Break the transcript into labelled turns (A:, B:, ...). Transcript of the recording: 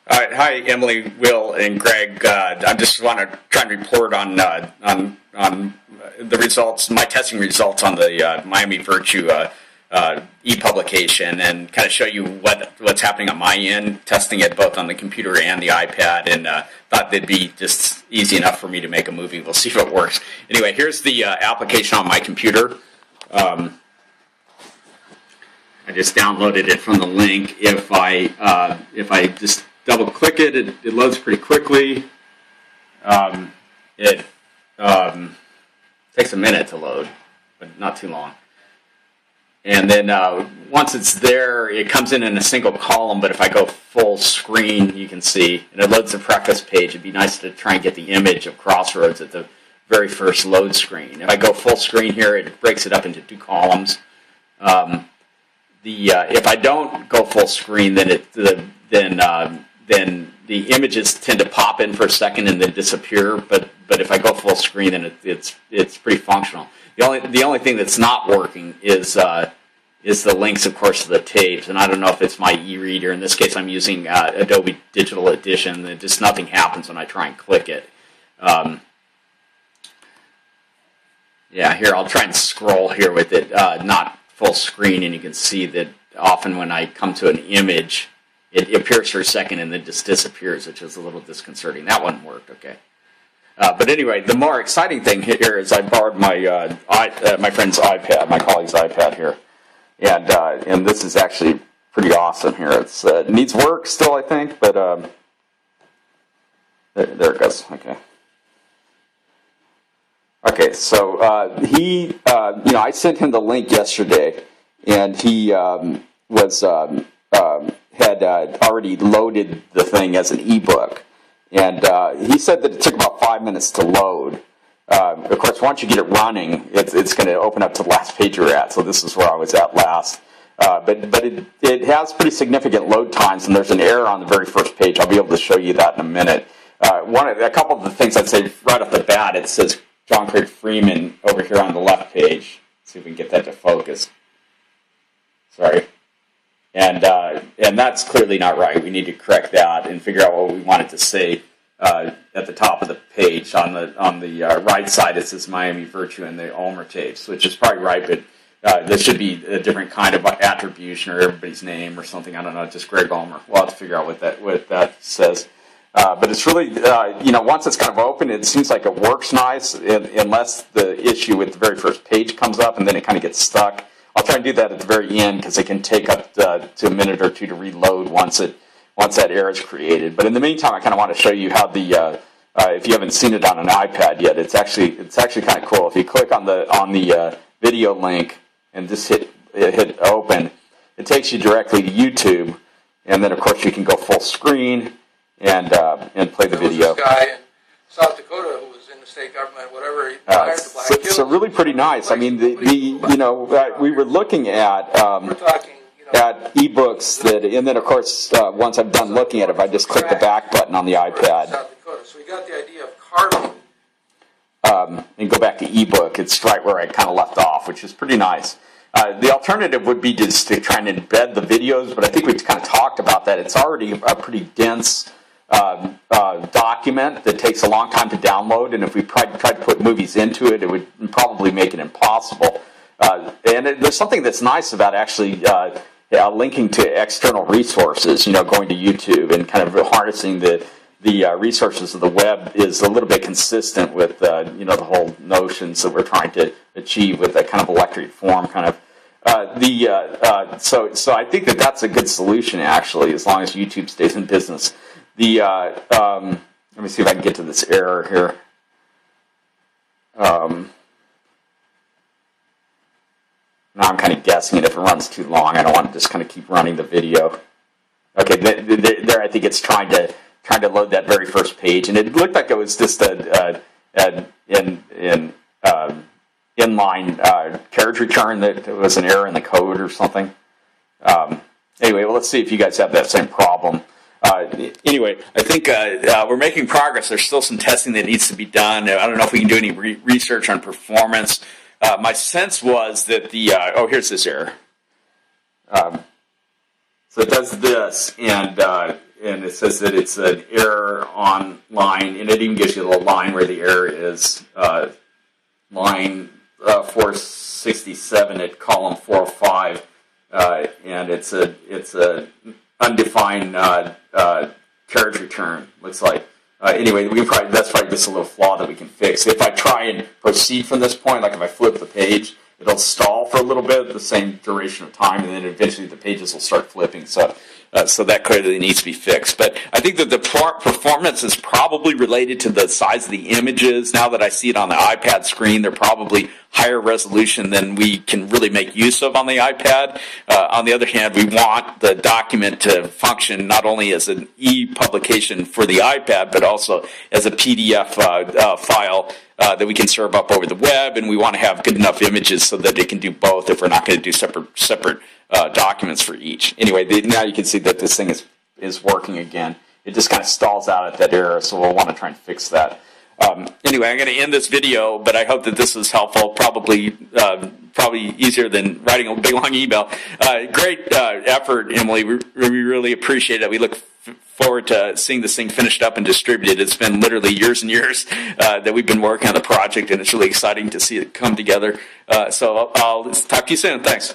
A: Hi, Emily, Will, and Greg. I just want to try and report on the results, my testing results on the Miami Virtue e-publication, and kind of show you what's happening on my end, testing it both on the computer and the iPad, and thought it'd be just easy enough for me to make a movie. We'll see if it works. Anyway, here's the application on my computer. I just downloaded it from the link. If I just double click it, it loads pretty quickly. It takes a minute to load, but not too long. And then once it's there, it comes in a single column, but if I go full screen, you can see, and it loads the preface page. It'd be nice to try and get the image of Crossroads at the very first load screen. If I go full screen here, it breaks it up into two columns. If I don't go full screen, then the images tend to pop in for a second and then disappear. But if I go full screen, then it's pretty functional. The only thing that's not working is the links, of course, to the tapes. And I don't know if it's my e-reader. In this case, I'm using Adobe Digital Edition. And just nothing happens when I try and click it. Yeah, here I'll try and scroll here with it, not full screen, and you can see that often when I come to an image, it appears for a second and then just disappears, which is a little disconcerting. That one worked, okay. But anyway, the more exciting thing here is I borrowed my my friend's iPad, my colleague's iPad here, and this is actually pretty awesome here. It needs work still, I think, but there it goes. Okay. Okay, so I sent him the link yesterday, and he had already loaded the thing as an ebook, and he said that it took about 5 minutes to load. Of course, once you get it running, it's going to open up to the last page you're at. So this is where I was at last, but it has pretty significant load times, and there's an error on the very first page. I'll be able to show you that in a minute. A couple of the things I'd say right off the bat, it says John Craig Freeman over here on the left page. Let's see if we can get that to focus. Sorry. And that's clearly not right. We need to correct that and figure out what we want it to say at the top of the page. On the right side, it says Miami Virtue and the Ulmer tapes, which is probably right, but there should be a different kind of attribution or everybody's name or something. I don't know, just Greg Ulmer. We'll have to figure out what that says. But it's really, once it's kind of open, it seems like it works nice, unless the issue with the very first page comes up and then it kind of gets stuck. I'll try and do that at the very end because it can take up to a minute or two to reload once that error is created. But in the meantime, I kind of want to show you how if you haven't seen it on an iPad yet, it's actually kind of cool. If you click on the video link and just hit open, it takes you directly to YouTube, and then of course you can go full screen and play the video.
B: This guy in South Dakota who was in the state government, whatever, he hired the Black Hills.
A: So really pretty nice. I mean, we were looking at at ebooks and then of course once I'm done looking at it, if I just click the back button on the iPad.
B: South Dakota. So we got the idea of carving.
A: And go back to ebook. It's right where I kind of left off, which is pretty nice. The alternative would be just to try and embed the videos, but I think we've kind of talked about that. It's already a pretty dense document that takes a long time to download, and if we tried to put movies into it, it would probably make it impossible. There's something that's nice about actually linking to external resources, going to YouTube and kind of harnessing the resources of the web is a little bit consistent with the whole notions that we're trying to achieve with that kind of electric form kind of. So I think that's a good solution actually, as long as YouTube stays in business. Let me see if I can get to this error here. Now I'm kind of guessing it if it runs too long. I don't want to just kind of keep running the video. Okay, there I think it's trying to load that very first page, and it looked like it was just an inline carriage return that was an error in the code or something. Anyway, well, let's see if you guys have that same problem. Anyway, I think we're making progress. There's still some testing that needs to be done. I don't know if we can do any research on performance. My sense was that here's this error. So it does this, and and it says that it's an error on line, and it even gives you the line where the error is, line 467 at column 405, and it's a undefined carriage return. Looks like. Anyway, that's probably just a little flaw that we can fix. If I try and proceed from this point, like if I flip the page, it'll stall for a little bit, the same duration of time, and then eventually the pages will start flipping. So that clearly needs to be fixed. But I think that the performance is probably related to the size of the images. Now that I see it on the iPad screen, they're probably higher resolution than we can really make use of on the iPad. On the other hand, we want the document to function not only as an e-publication for the iPad, but also as a PDF file that we can serve up over the web, and we want to have good enough images so that it can do both if we're not going to do separate documents for each. Anyway, now you can see that this thing is working again. It just kind of stalls out at that error, so we'll want to try and fix that. Anyway, I'm going to end this video, but I hope that this was helpful. Probably easier than writing a big long email. Great effort, Emily. We really appreciate it. We look forward to seeing this thing finished up and distributed. It's been literally years and years that we've been working on the project, and it's really exciting to see it come together. So I'll talk to you soon. Thanks.